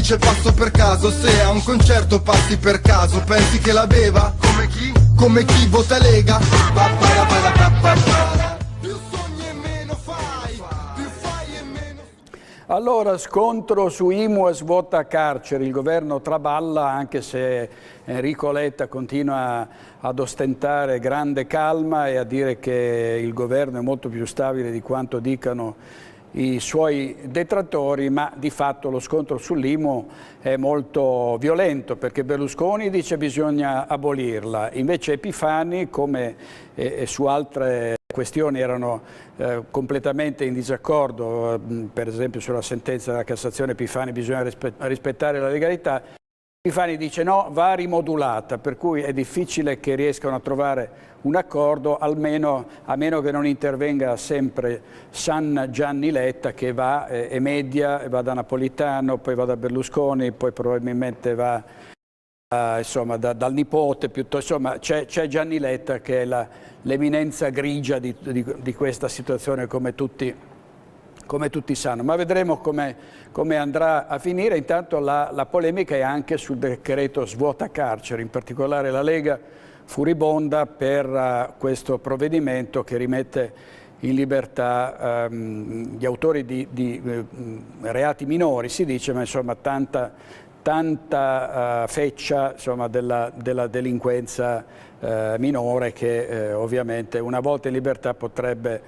dice passo per caso, se a un concerto passi per caso, pensi che la beva? Come chi? Come chi vota Lega? Più sogni e meno fai, più fai e meno. Allora, scontro su IMU e svuota carceri. Il governo traballa, anche se Enrico Letta continua ad ostentare grande calma e a dire che il governo è molto più stabile di quanto dicano i suoi detrattori, ma di fatto lo scontro sull'IMU è molto violento, perché Berlusconi dice che bisogna abolirla, invece Epifani, come su altre questioni erano completamente in disaccordo, per esempio sulla sentenza della Cassazione Epifani bisogna rispettare la legalità, Epifani dice no, va rimodulata, per cui è difficile che riescano a trovare un accordo, a meno che non intervenga sempre San Gianni Letta, che va e media, va da Napolitano, poi va da Berlusconi, poi probabilmente va insomma, dal nipote, piuttosto, insomma c'è Gianni Letta che è l'eminenza grigia di questa situazione, come tutti sanno, ma vedremo come andrà a finire. Intanto la polemica è anche sul decreto svuota carceri, in particolare la Lega furibonda per questo provvedimento che rimette in libertà gli autori di reati minori, si dice, ma insomma tanta feccia, insomma, della delinquenza minore che ovviamente una volta in libertà potrebbe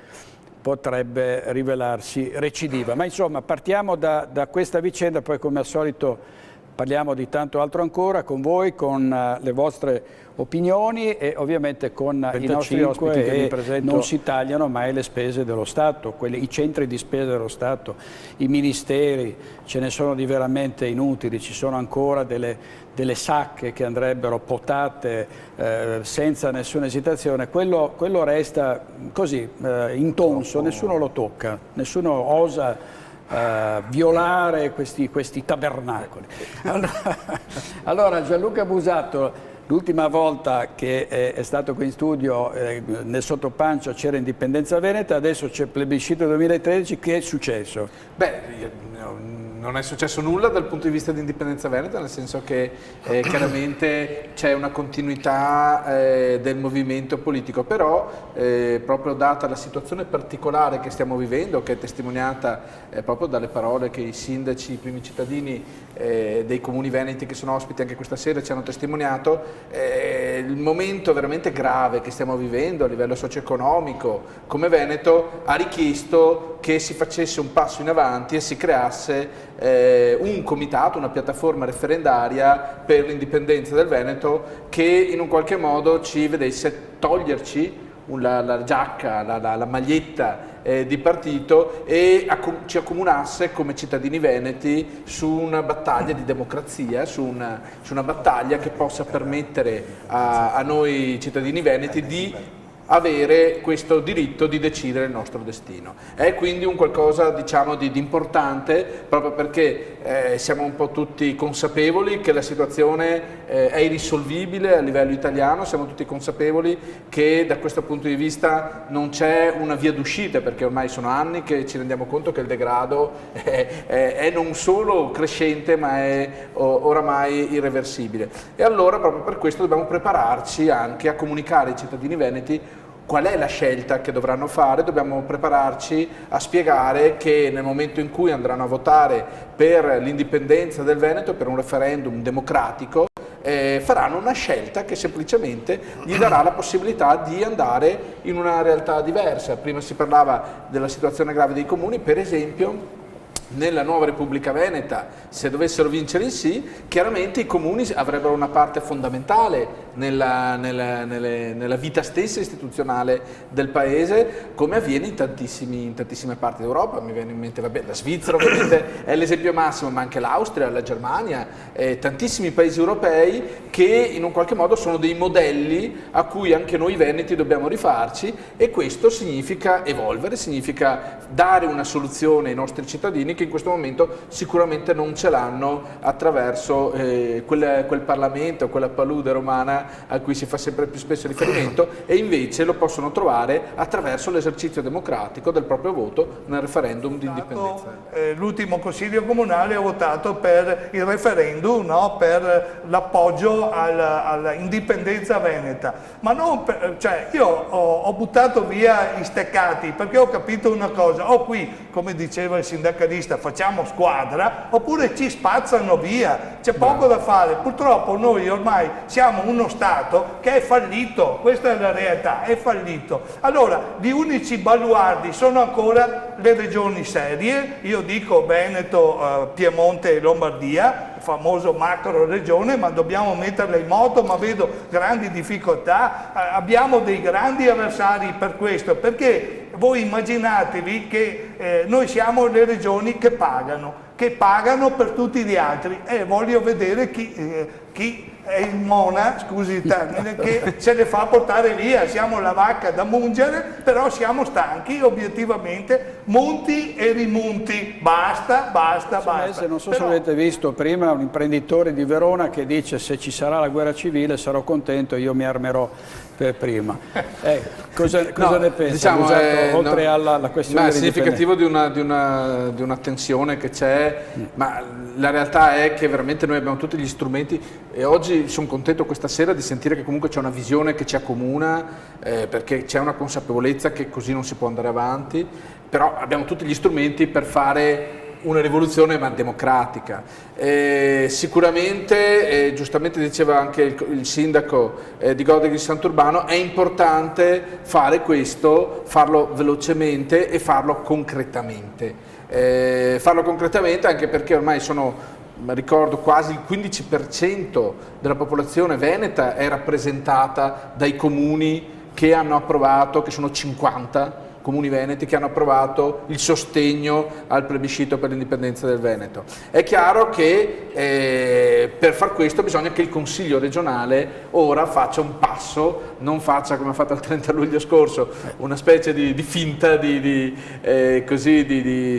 rivelarsi recidiva. Ma insomma partiamo da questa vicenda, poi come al solito parliamo di tanto altro ancora con voi, con le vostre opinioni e ovviamente con i nostri ospiti che vi presento. Non si tagliano mai le spese dello Stato, i centri di spesa dello Stato, i ministeri, ce ne sono di veramente inutili, ci sono ancora delle sacche che andrebbero potate senza nessuna esitazione, quello resta così intonso, nessuno lo tocca, nessuno osa violare questi tabernacoli. Allora Gianluca Busato, l'ultima volta che è stato qui in studio nel sottopancia c'era Indipendenza Veneta, adesso c'è plebiscito 2013, che è successo? Beh, non è successo nulla dal punto di vista di Indipendenza Veneta, nel senso che chiaramente c'è una continuità del movimento politico, però proprio data la situazione particolare che stiamo vivendo, che è testimoniata proprio dalle parole che i sindaci, i primi cittadini dei comuni veneti che sono ospiti anche questa sera ci hanno testimoniato, il momento veramente grave che stiamo vivendo a livello socio-economico come Veneto ha richiesto che si facesse un passo in avanti e si creasse un comitato, una piattaforma referendaria per l'indipendenza del Veneto che in un qualche modo ci vedesse toglierci la giacca, la maglietta di partito e ci accomunasse come cittadini veneti su una battaglia di democrazia, su una battaglia che possa permettere a noi cittadini veneti di avere questo diritto di decidere il nostro destino. È quindi un qualcosa, diciamo, di importante, proprio perché siamo un po' tutti consapevoli che la situazione è irrisolvibile a livello italiano, siamo tutti consapevoli che da questo punto di vista non c'è una via d'uscita, perché ormai sono anni che ci rendiamo conto che il degrado è non solo crescente ma è oramai irreversibile. E allora proprio per questo dobbiamo prepararci anche a comunicare ai cittadini veneti qual è la scelta che dovranno fare, dobbiamo prepararci a spiegare che nel momento in cui andranno a votare per l'indipendenza del Veneto, per un referendum democratico, faranno una scelta che semplicemente gli darà la possibilità di andare in una realtà diversa. Prima si parlava della situazione grave dei comuni, per esempio. Nella nuova Repubblica Veneta, se dovessero vincere il sì, chiaramente i comuni avrebbero una parte fondamentale nella vita stessa istituzionale del paese, come avviene in tantissime parti d'Europa. Mi viene in mente, vabbè, la Svizzera ovviamente è l'esempio massimo, ma anche l'Austria, la Germania, tantissimi paesi europei che in un qualche modo sono dei modelli a cui anche noi veneti dobbiamo rifarci, e questo significa evolvere, significa dare una soluzione ai nostri cittadini che in questo momento sicuramente non ce l'hanno attraverso quel Parlamento, quella palude romana a cui si fa sempre più spesso riferimento, e invece lo possono trovare attraverso l'esercizio democratico del proprio voto nel referendum di indipendenza. L'ultimo consiglio comunale ha votato per il referendum, no? Per l'appoggio all'indipendenza veneta, ma non cioè io ho buttato via i steccati perché ho capito una cosa: o qui, come diceva il sindacalista, facciamo squadra, oppure ci spazzano via, c'è poco da fare. Purtroppo noi ormai siamo uno Stato che è fallito, questa è la realtà, è fallito. Allora, gli unici baluardi sono ancora le regioni serie, io dico Veneto, Piemonte e Lombardia, famoso macro regione, ma dobbiamo metterla in moto, ma vedo grandi difficoltà, abbiamo dei grandi avversari per questo, perché voi immaginatevi che noi siamo le regioni che pagano per tutti gli altri, e voglio vedere chi è il mona, scusi il termine, che se le fa portare via. Siamo la vacca da mungere, però siamo stanchi obiettivamente, monti e rimonti, basta. Non so se avete visto prima un imprenditore di Verona che dice: se ci sarà la guerra civile sarò contento, io mi armerò per prima. Cosa ne pensa? Diciamo, oltre alla questione è significativo di una tensione che c'è, ma la realtà è che veramente noi abbiamo tutti gli strumenti, e oggi sono contento questa sera di sentire che comunque c'è una visione che ci accomuna, perché c'è una consapevolezza che così non si può andare avanti, però abbiamo tutti gli strumenti per fare una rivoluzione, ma democratica. Sicuramente, giustamente diceva anche il sindaco di Godeghe di Sant'Urbano, è importante fare questo, farlo velocemente e farlo concretamente. Farlo concretamente anche perché ormai ricordo, quasi il 15% della popolazione veneta è rappresentata dai comuni che hanno approvato, che sono 50 comuni veneti che hanno approvato il sostegno al plebiscito per l'indipendenza del Veneto. È chiaro che per far questo bisogna che il Consiglio regionale ora faccia un passo, non faccia come ha fatto il 30 luglio scorso, una specie di finta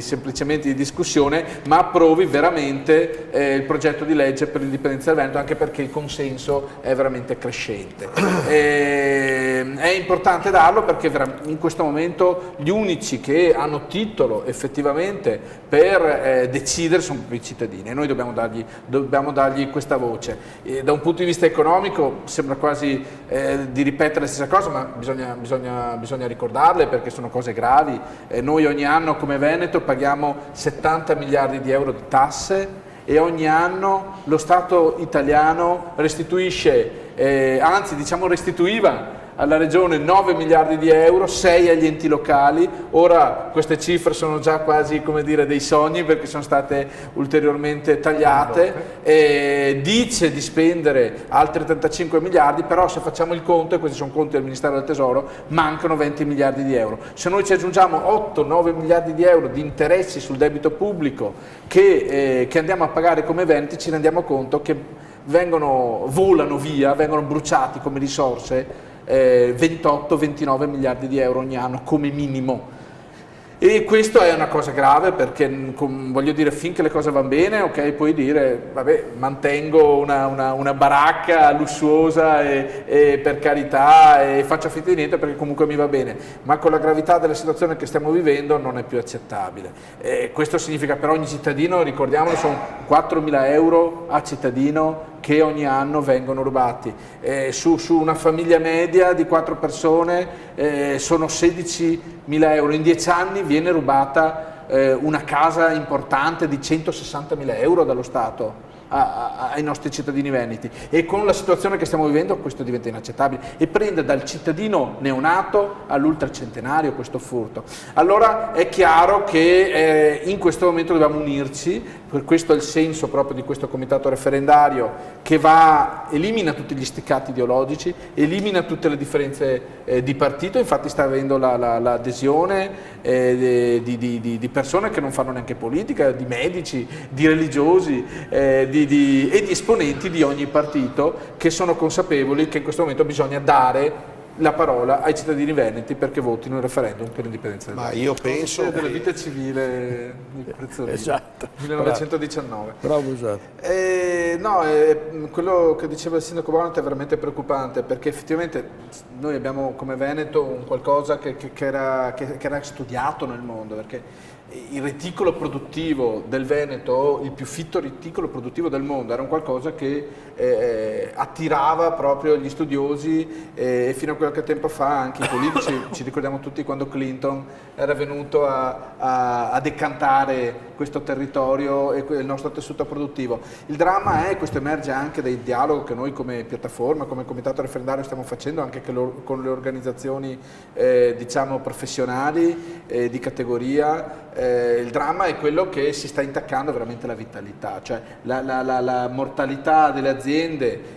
semplicemente di discussione, ma approvi veramente il progetto di legge per l'indipendenza del Veneto, anche perché il consenso è veramente crescente. È importante darlo perché in questo momento gli unici che hanno titolo effettivamente per decidere sono i cittadini, e noi dobbiamo dargli questa voce. Da un punto di vista economico sembra quasi di ripetere la stessa cosa, ma bisogna ricordarle perché sono cose gravi. Noi ogni anno come Veneto paghiamo 70 miliardi di euro di tasse, e ogni anno lo Stato italiano restituiva alla Regione 9 miliardi di euro, 6 agli enti locali. Ora queste cifre sono già quasi, come dire, dei sogni, perché sono state ulteriormente tagliate. Dice di spendere altri 35 miliardi, però se facciamo il conto, e questi sono conti del Ministero del Tesoro, mancano 20 miliardi di euro. Se noi ci aggiungiamo 8-9 miliardi di euro di interessi sul debito pubblico che andiamo a pagare come Veneti, ci rendiamo conto che volano via, vengono bruciati come risorse 28-29 miliardi di euro ogni anno come minimo. E questo è una cosa grave, perché voglio dire, finché le cose vanno bene, ok, puoi dire vabbè, mantengo una baracca lussuosa e per carità, e faccio finta di niente perché comunque mi va bene, ma con la gravità della situazione che stiamo vivendo non è più accettabile. Questo significa per ogni cittadino, ricordiamolo, sono 4.000 euro a cittadino che ogni anno vengono rubati. Su una famiglia media di 4 persone sono 16.000 euro. In 10 anni viene rubata una casa importante di 160.000 euro dallo Stato ai nostri cittadini veneti, e con la situazione che stiamo vivendo questo diventa inaccettabile e prende dal cittadino neonato all'ultracentenario questo furto. Allora è chiaro che in questo momento dobbiamo unirci, per questo è il senso proprio di questo comitato referendario che elimina tutti gli steccati ideologici, elimina tutte le differenze di partito. Infatti sta avendo l'adesione di persone che non fanno neanche politica, di medici, di religiosi, e di esponenti di ogni partito, che sono consapevoli che in questo momento bisogna dare la parola ai cittadini veneti perché votino il referendum per l'indipendenza del Veneto. Ma io penso della vita civile di Prezzolini, Esatto. 1919. Bravo usato. Quello che diceva il sindaco Bonat è veramente preoccupante, perché effettivamente noi abbiamo come Veneto un qualcosa che era studiato nel mondo, perché il reticolo produttivo del Veneto, il più fitto reticolo produttivo del mondo, era un qualcosa che attirava proprio gli studiosi e fino a qualche tempo fa anche i politici. Ci ricordiamo tutti quando Clinton era venuto a decantare questo territorio e il nostro tessuto produttivo. Il dramma è, questo emerge anche dai dialoghi che noi come piattaforma, come comitato referendario stiamo facendo anche con le organizzazioni diciamo professionali di categoria. Il dramma è quello che si sta intaccando veramente la vitalità, cioè la mortalità delle aziende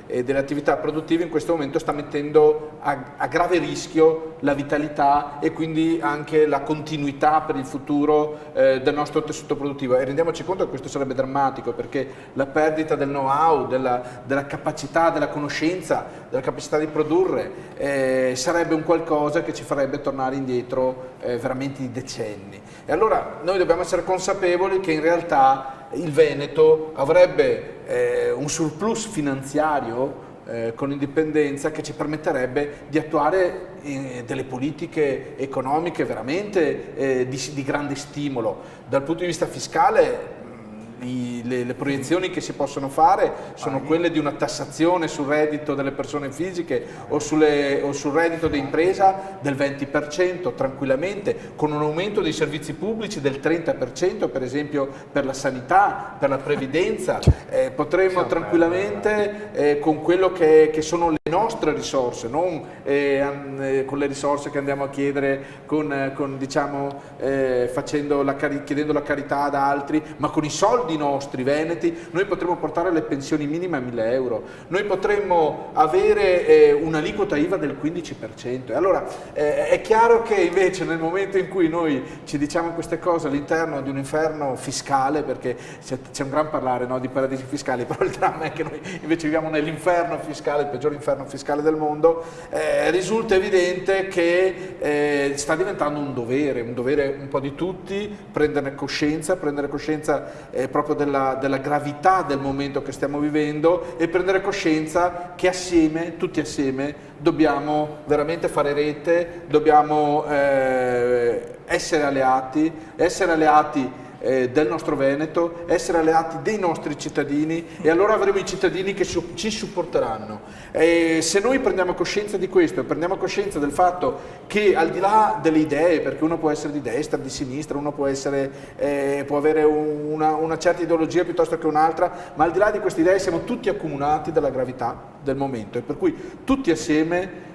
e delle attività produttive in questo momento sta mettendo a grave rischio la vitalità e quindi anche la continuità per il futuro del nostro tessuto produttivo, e rendiamoci conto che questo sarebbe drammatico, perché la perdita del know-how, della capacità, della conoscenza, della capacità di produrre sarebbe un qualcosa che ci farebbe tornare indietro veramente di decenni. E allora noi dobbiamo essere consapevoli che in realtà il Veneto avrebbe un surplus finanziario con l'indipendenza che ci permetterebbe di attuare delle politiche economiche veramente di grande stimolo. Dal punto di vista fiscale le proiezioni che si possono fare sono quelle di una tassazione sul reddito delle persone fisiche o sul reddito di impresa del 20% tranquillamente, con un aumento dei servizi pubblici del 30%, per esempio per la sanità, per la previdenza. Potremmo tranquillamente con quello che sono le nostre risorse, non con le risorse che andiamo a chiedere diciamo, chiedendo la carità ad altri, ma con i soldi nostri veneti, noi potremmo portare le pensioni minime a 1.000 euro, noi potremmo avere un'aliquota IVA del 15%. E allora è chiaro che invece nel momento in cui noi ci diciamo queste cose all'interno di un inferno fiscale, perché c'è un gran parlare, no, di paradisi fiscali, però il dramma è che noi invece viviamo nell'inferno fiscale, il peggior inferno fiscale del mondo, risulta evidente che sta diventando un dovere un po' di tutti prendere coscienza proprio della gravità del momento che stiamo vivendo e prendere coscienza che assieme, tutti assieme, dobbiamo veramente fare rete, dobbiamo essere alleati del nostro Veneto, essere alleati dei nostri cittadini, e allora avremo i cittadini che ci supporteranno. Se noi prendiamo coscienza di questo e prendiamo coscienza del fatto che al di là delle idee, perché uno può essere di destra, di sinistra, uno può avere una certa ideologia piuttosto che un'altra, ma al di là di queste idee siamo tutti accomunati dalla gravità del momento, e per cui tutti assieme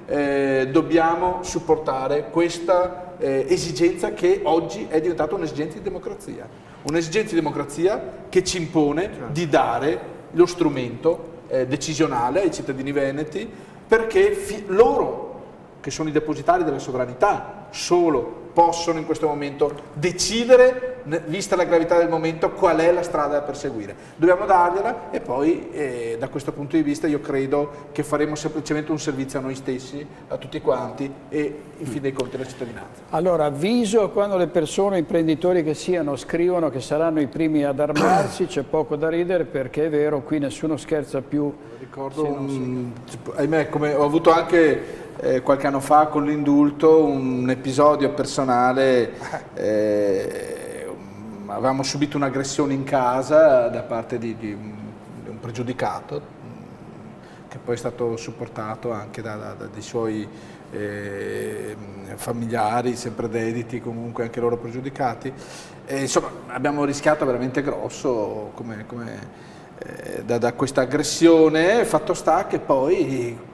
dobbiamo supportare questa esigenza che oggi è diventata un'esigenza di democrazia che ci impone di dare lo strumento decisionale ai cittadini veneti, perché loro, che sono i depositari della sovranità, solo possono in questo momento decidere, vista la gravità del momento, qual è la strada da perseguire. Dobbiamo dargliela, e poi da questo punto di vista io credo che faremo semplicemente un servizio a noi stessi, a tutti quanti, e in fin dei conti alla cittadinanza. Allora, avviso quando le persone, imprenditori che siano, scrivono che saranno i primi ad armarsi, c'è poco da ridere, perché è vero, qui nessuno scherza più. Ricordo, ahimè, come ho avuto anche qualche anno fa con l'indulto, un episodio personale. Avevamo subito un'aggressione in casa da parte di un pregiudicato, che poi è stato supportato anche dai suoi familiari, sempre dediti, comunque anche loro pregiudicati. Insomma, abbiamo rischiato veramente grosso da questa aggressione. Fatto sta che poi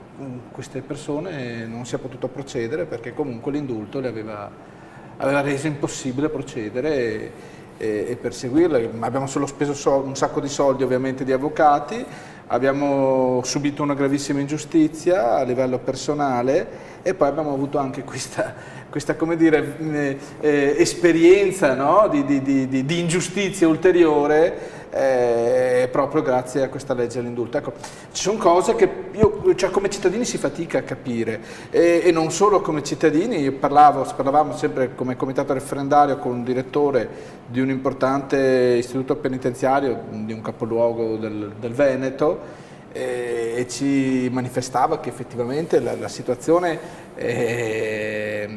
queste persone non si è potuto procedere, perché comunque l'indulto le aveva reso impossibile procedere e perseguirle. Abbiamo solo speso un sacco di soldi, ovviamente, di avvocati, abbiamo subito una gravissima ingiustizia a livello personale, e poi abbiamo avuto anche questa come dire, esperienza, no? di ingiustizia ulteriore, proprio grazie a questa legge dell'indulto. Ecco, ci sono cose che io cioè, come cittadini si fatica a capire, e non solo come cittadini. Parlavamo sempre come comitato referendario con un direttore di un importante istituto penitenziario, di un capoluogo del Veneto, e ci manifestava che effettivamente la situazione è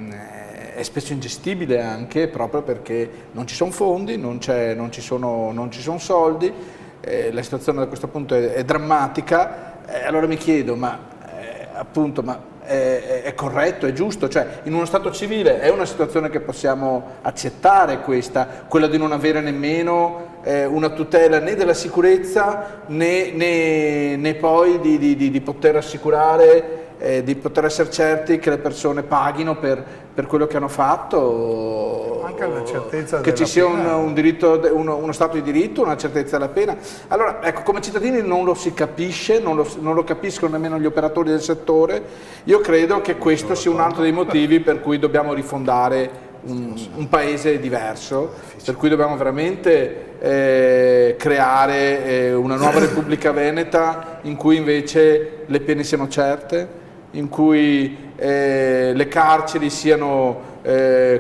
spesso ingestibile, anche proprio perché non ci sono fondi, non ci sono soldi, la situazione da questo punto è drammatica. Allora mi chiedo, appunto, è corretto, è giusto? Cioè, in uno Stato civile è una situazione che possiamo accettare, quella di non avere nemmeno una tutela né della sicurezza né poi di poter assicurare, di poter essere certi che le persone paghino per quello che hanno fatto, anche la certezza che della ci sia pena. uno Stato di diritto, una certezza della pena. Allora, ecco, come cittadini non lo si capisce, non lo capiscono nemmeno gli operatori del settore. Io credo che questo sia un altro dei motivi per cui dobbiamo rifondare un paese diverso, per cui dobbiamo veramente creare una nuova Repubblica Veneta in cui invece le pene siano certe, in cui le carceri siano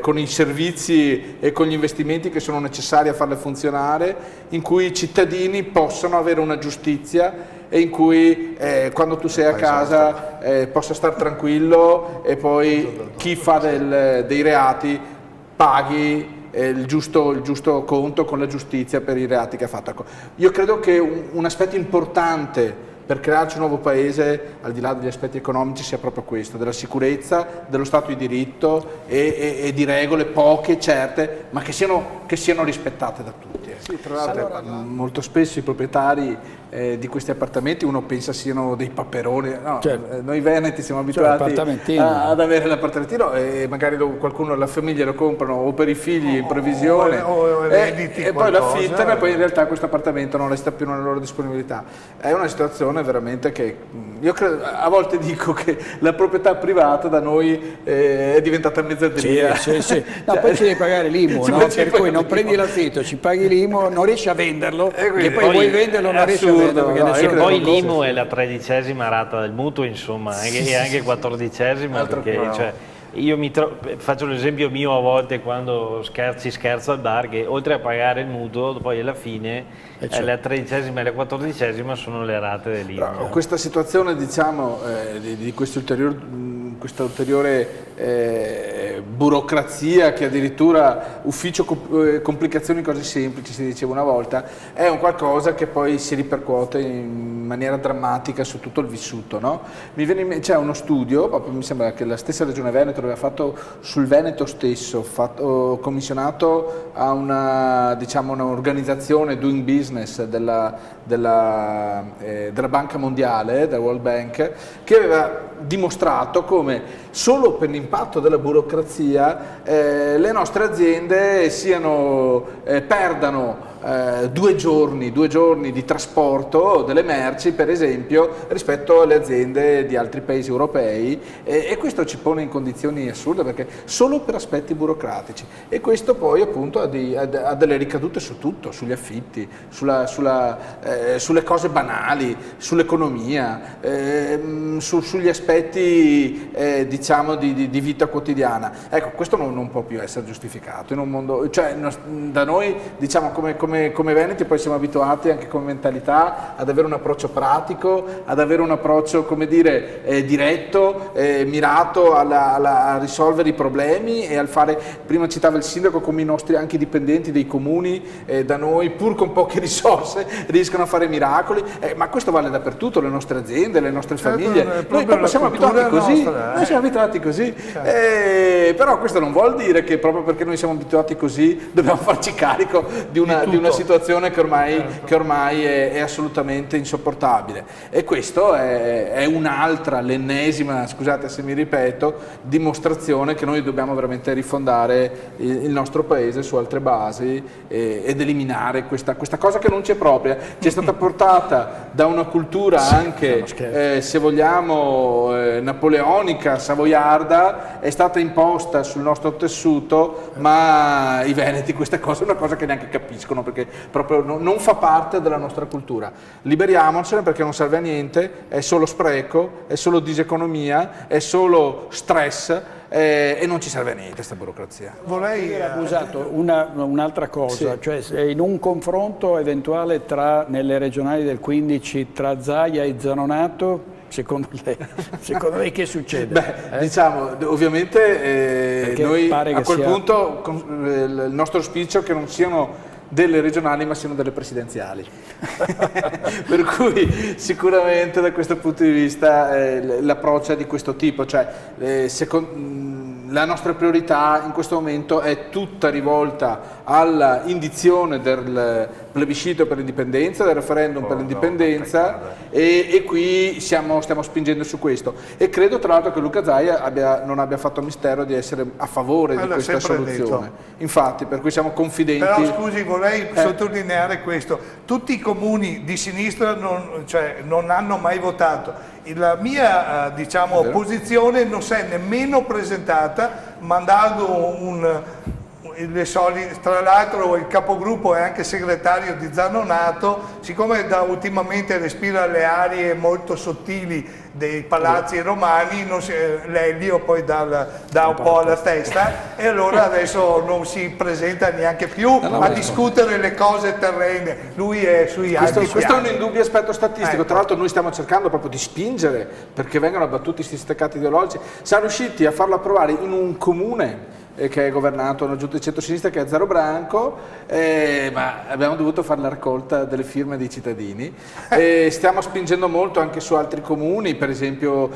con i servizi e con gli investimenti che sono necessari a farle funzionare, in cui i cittadini possano avere una giustizia e in cui quando tu sei a casa possa stare tranquillo, e poi chi fa dei reati paghi il giusto conto con la giustizia per i reati che ha fatto. Ecco, io credo che un aspetto importante per crearci un nuovo paese, al di là degli aspetti economici, sia proprio questo, della sicurezza, dello Stato di diritto e di regole poche, certe, ma che siano rispettate da tutti. Sì, tra l'altro molto spesso i proprietari di questi appartamenti uno pensa siano dei paperoni. No, certo. Noi veneti siamo abituati ad avere l'appartamentino, e magari qualcuno della famiglia lo comprano o per i figli in previsione, e poi lo affittano, e poi in realtà questo appartamento non resta più nella loro disponibilità. È una situazione veramente che io credo, a volte dico che la proprietà privata da noi è diventata mezzadria. Sì. No, poi ci devi pagare l'IMU, no? Per cui non prendi l'affitto, ci paghi l'IMU, non riesci a venderlo, e poi vuoi venderlo, non riesci a venderlo. No, poi l'IMU è la 13ª rata del mutuo, insomma, e anche 14ª, perché cioè, faccio l'esempio mio a volte quando si scherza al bar, che oltre a pagare il mutuo, poi alla fine la 13ª e la 14ª sono le rate dell'IMU. Questa situazione, diciamo, di questa ulteriore burocrazia, che addirittura ufficio complicazioni cose semplici, si diceva una volta, è un qualcosa che poi si ripercuote in maniera drammatica su tutto il vissuto, no? C'è uno studio, proprio, mi sembra che la stessa Regione Veneto l'aveva fatto sul Veneto stesso, commissionato a un'organizzazione Doing Business della Banca Mondiale, della World Bank, che aveva dimostrato come solo per l'impatto della burocrazia le nostre aziende perdano 2 giorni di trasporto delle merci, per esempio, rispetto alle aziende di altri paesi europei, e questo ci pone in condizioni assurde, perché solo per aspetti burocratici, e questo poi appunto ha delle ricadute su tutto, sugli affitti, sulle cose banali, sull'economia, sugli aspetti diciamo di vita quotidiana. Ecco, questo non può più essere giustificato in un mondo, cioè da noi, diciamo, come veneti poi siamo abituati anche come mentalità ad avere un approccio pratico, ad avere un approccio, come dire, diretto, mirato a risolvere i problemi e al fare, prima citava il sindaco, come i nostri anche dipendenti dei comuni da noi, pur con poche risorse, riescono a fare miracoli, ma questo vale dappertutto, le nostre aziende, le nostre famiglie, noi proprio siamo abituati così, noi siamo abituati così, però questo non vuol dire che proprio perché noi siamo abituati così dobbiamo farci carico di una situazione che ormai è assolutamente insopportabile, e questo è un'altra, l'ennesima, scusate se mi ripeto, dimostrazione che noi dobbiamo veramente rifondare il nostro paese su altre basi ed eliminare questa cosa che non ci è propria, ci è stata portata da una cultura anche, se vogliamo, napoleonica, savoiarda, è stata imposta sul nostro tessuto, ma i veneti questa cosa è una cosa che neanche capiscono, perché proprio non fa parte della nostra cultura. Liberiamocene, perché non serve a niente, è solo spreco, è solo diseconomia, è solo stress, e non ci serve a niente questa burocrazia. Vorrei Abusato, un'altra cosa, cioè in un confronto eventuale nelle regionali del 15 tra Zaia e Zanonato, secondo lei che succede? Diciamo, ovviamente noi pare che a quel sia... punto il nostro auspicio è che non siano delle regionali ma siano delle presidenziali. Per cui sicuramente da questo punto di vista l'approccio è di questo tipo, cioè la nostra priorità in questo momento è tutta rivolta alla indizione del plebiscito per l'indipendenza, del referendum per l'indipendenza, e qui stiamo spingendo su questo, e credo tra l'altro che Luca Zaia non abbia fatto mistero di essere a favore di questa soluzione, infatti, per cui siamo confidenti. Però scusi, vorrei sottolineare questo: tutti i comuni di sinistra non hanno mai votato. La mia opposizione non si è nemmeno presentata, mandando tra l'altro il capogruppo è anche segretario di Zanonato, siccome ultimamente respira le arie molto sottili dei palazzi romani, l'elio poi dà un po' alla testa, e allora adesso non si presenta neanche più a discutere le cose terrene, lui è sui alti piani. Questo è un indubbio aspetto statistico, tra l'altro noi stiamo cercando proprio di spingere perché vengano abbattuti questi steccati ideologici. Siamo riusciti a farlo approvare in un comune che è governato da una giunta di centrosinistra che è Zero Branco, ma abbiamo dovuto fare la raccolta delle firme dei cittadini. Stiamo spingendo molto anche su altri comuni, per esempio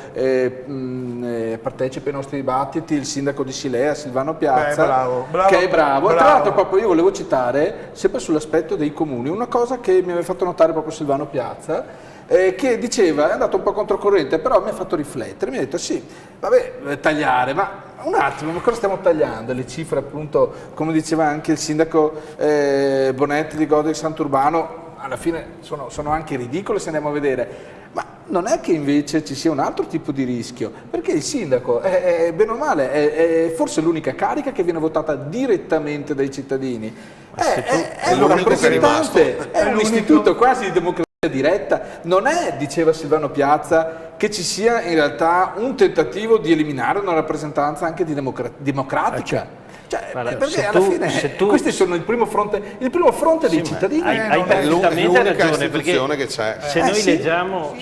partecipa ai nostri dibattiti il sindaco di Silea, Silvano Piazza, che è bravo. E tra l'altro proprio io volevo citare, sempre sull'aspetto dei comuni, una cosa che mi aveva fatto notare proprio Silvano Piazza, che diceva, è andato un po' controcorrente, però mi ha fatto riflettere, mi ha detto sì, vabbè, tagliare, ma un attimo, ma cosa stiamo tagliando? Le cifre, appunto, come diceva anche il sindaco Bonetti di Godel Sant'Urbano, alla fine sono anche ridicole se andiamo a vedere, ma non è che invece ci sia un altro tipo di rischio, perché il sindaco è bene o male, è forse l'unica carica che viene votata direttamente dai cittadini, è un rappresentante, è un istituto quasi di democrazia diretta. Non è, diceva Silvano Piazza, che ci sia in realtà un tentativo di eliminare una rappresentanza anche democratica. Guarda, perché alla fine questi sono il primo fronte dei cittadini. Hai perfettamente ragione, perché che c'è. Se noi leggiamo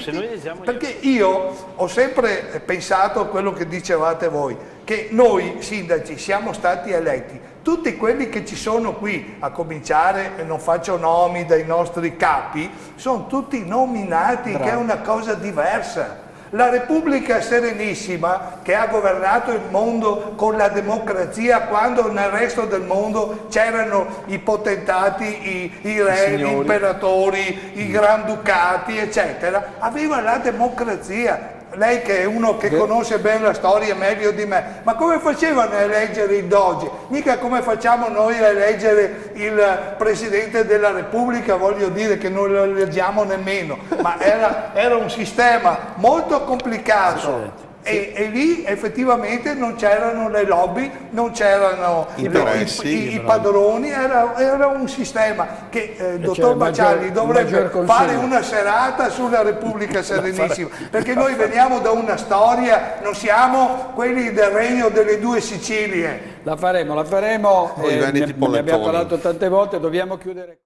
perché io ho sempre pensato a quello che dicevate voi, che noi sindaci siamo stati eletti, tutti quelli che ci sono qui, a cominciare, non faccio nomi, dai nostri capi, sono tutti nominati, che è una cosa diversa. La Repubblica Serenissima, che ha governato il mondo con la democrazia, quando nel resto del mondo c'erano i potentati, i re, gli imperatori, i granducati, eccetera, aveva la democrazia. Lei che è uno che conosce bene la storia meglio di me, ma come facevano a eleggere il Doge? Mica come facciamo noi a eleggere il Presidente della Repubblica, voglio dire che non lo eleggiamo nemmeno, ma era un sistema molto complicato. E lì effettivamente non c'erano le lobby, non c'erano i padroni, era un sistema che il dottor Baciali dovrebbe fare una serata sulla Repubblica Serenissima, perché noi veniamo da una storia, non siamo quelli del regno delle due Sicilie. La faremo, ne abbiamo parlato tante volte, dobbiamo chiudere.